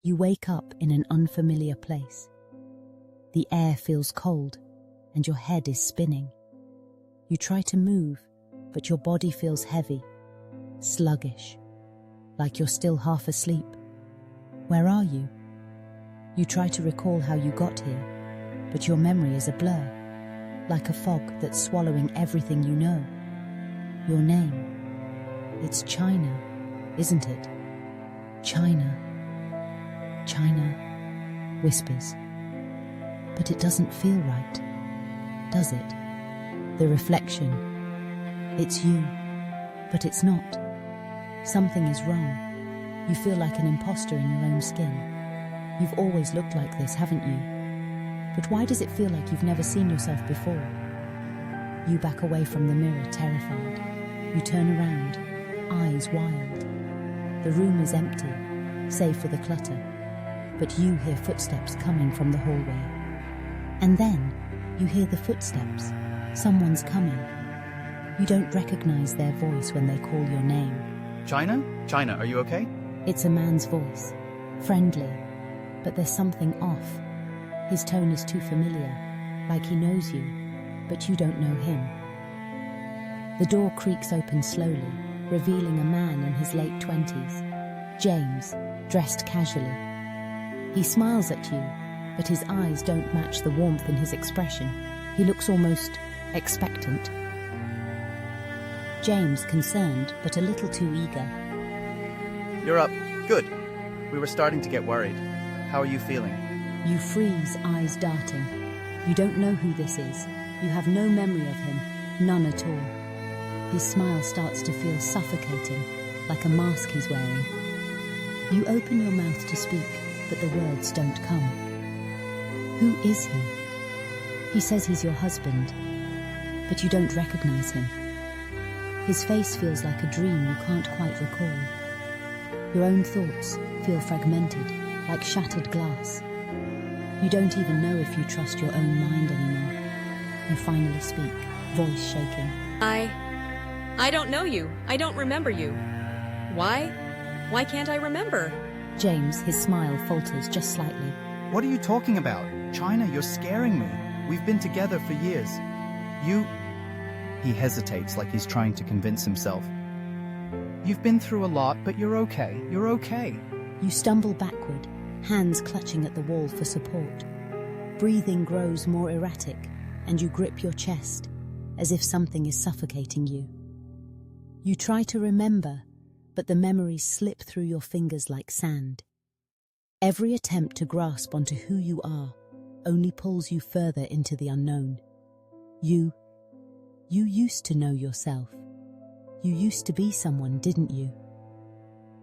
You wake up in an unfamiliar place. The air feels cold and your head is spinning. You try to move, but your body feels heavy, sluggish, like you're still half asleep. Where are you? You try to recall how you got here, but your memory is a blur, like a fog that's swallowing everything you know. Your name. It's China, isn't it? China. China whispers. But it doesn't feel right, does it? The reflection. It's you, but it's not. Something is wrong. You feel like an imposter in your own skin. You've always looked like this, haven't you? But why does it feel like you've never seen yourself before? You back away from the mirror, terrified. You turn around, eyes wild. The room is empty, save for the clutter. But you hear footsteps coming from the hallway. And then you hear the footsteps. Someone's coming. You don't recognize their voice when they call your name. China? China, are you okay? It's a man's voice, friendly, but there's something off. His tone is too familiar, like he knows you, but you don't know him. The door creaks open slowly, revealing a man in his late 20s, James, dressed casually. He smiles at you, but his eyes don't match the warmth in his expression. He looks almost expectant. James, concerned, but a little too eager. You're up. Good. We were starting to get worried. How are you feeling? You freeze, eyes darting. You don't know who this is. You have no memory of him, none at all. His smile starts to feel suffocating, like a mask he's wearing. You open your mouth to speak, but the words don't come. Who is he? He says he's your husband, but you don't recognize him. His face feels like a dream you can't quite recall. Your own thoughts feel fragmented, like shattered glass. You don't even know if you trust your own mind anymore. You finally speak, voice shaking. I don't know you. I don't remember you. Why? Why can't I remember? James, his smile falters just slightly. What are you talking about? China, you're scaring me. We've been together for years. He hesitates like he's trying to convince himself. You've been through a lot, but you're okay. You're okay. You stumble backward, hands clutching at the wall for support. Breathing grows more erratic, and you grip your chest, as if something is suffocating you. You try to remember, but the memories slip through your fingers like sand. Every attempt to grasp onto who you are only pulls you further into the unknown. You used to know yourself. You used to be someone, didn't you?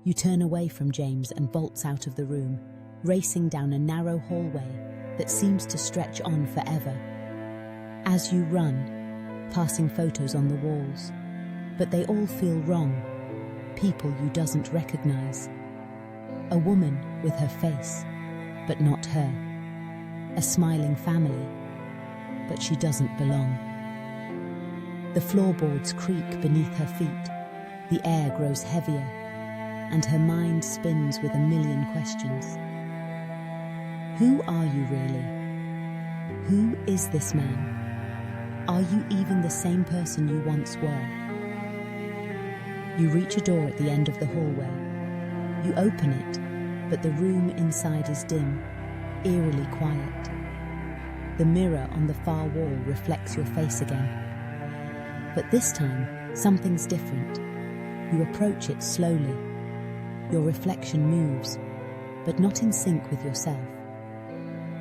You turn away from James and bolts out of the room, racing down a narrow hallway that seems to stretch on forever. As you run, passing photos on the walls, but they all feel wrong, people you doesn't recognize. A woman with her face, but not her. A smiling family, but she doesn't belong. The floorboards creak beneath her feet, the air grows heavier, and her mind spins with a million questions. Who are you really? Who is this man? Are you even the same person you once were? You reach a door at the end of the hallway. You open it, but the room inside is dim, eerily quiet. The mirror on the far wall reflects your face again. But this time, something's different. You approach it slowly. Your reflection moves, but not in sync with yourself.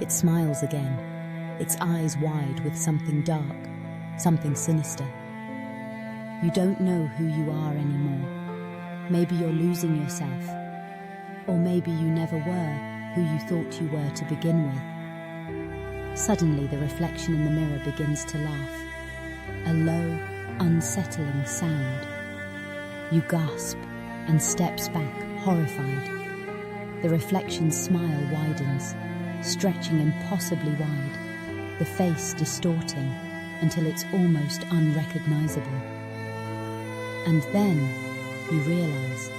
It smiles again, its eyes wide with something dark, something sinister. You don't know who you are anymore. Maybe you're losing yourself. Or maybe you never were who you thought you were to begin with. Suddenly, the reflection in the mirror begins to laugh. A low, unsettling sound. You gasp and steps back, horrified. The reflection's smile widens, stretching impossibly wide, the face distorting until it's almost unrecognizable. And then you realize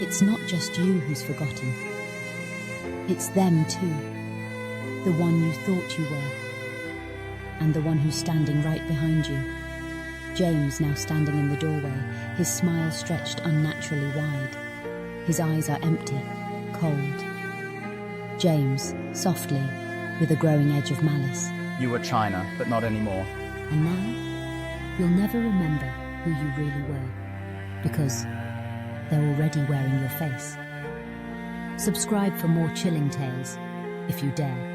it's not just you who's forgotten. It's them too. The one you thought you were. And the one who's standing right behind you. James now standing in the doorway, his smile stretched unnaturally wide. His eyes are empty, cold. James, softly, with a growing edge of malice. You were China, but not anymore. And now, you'll never remember who you really were, because they're already wearing your face. Subscribe for more chilling tales, if you dare.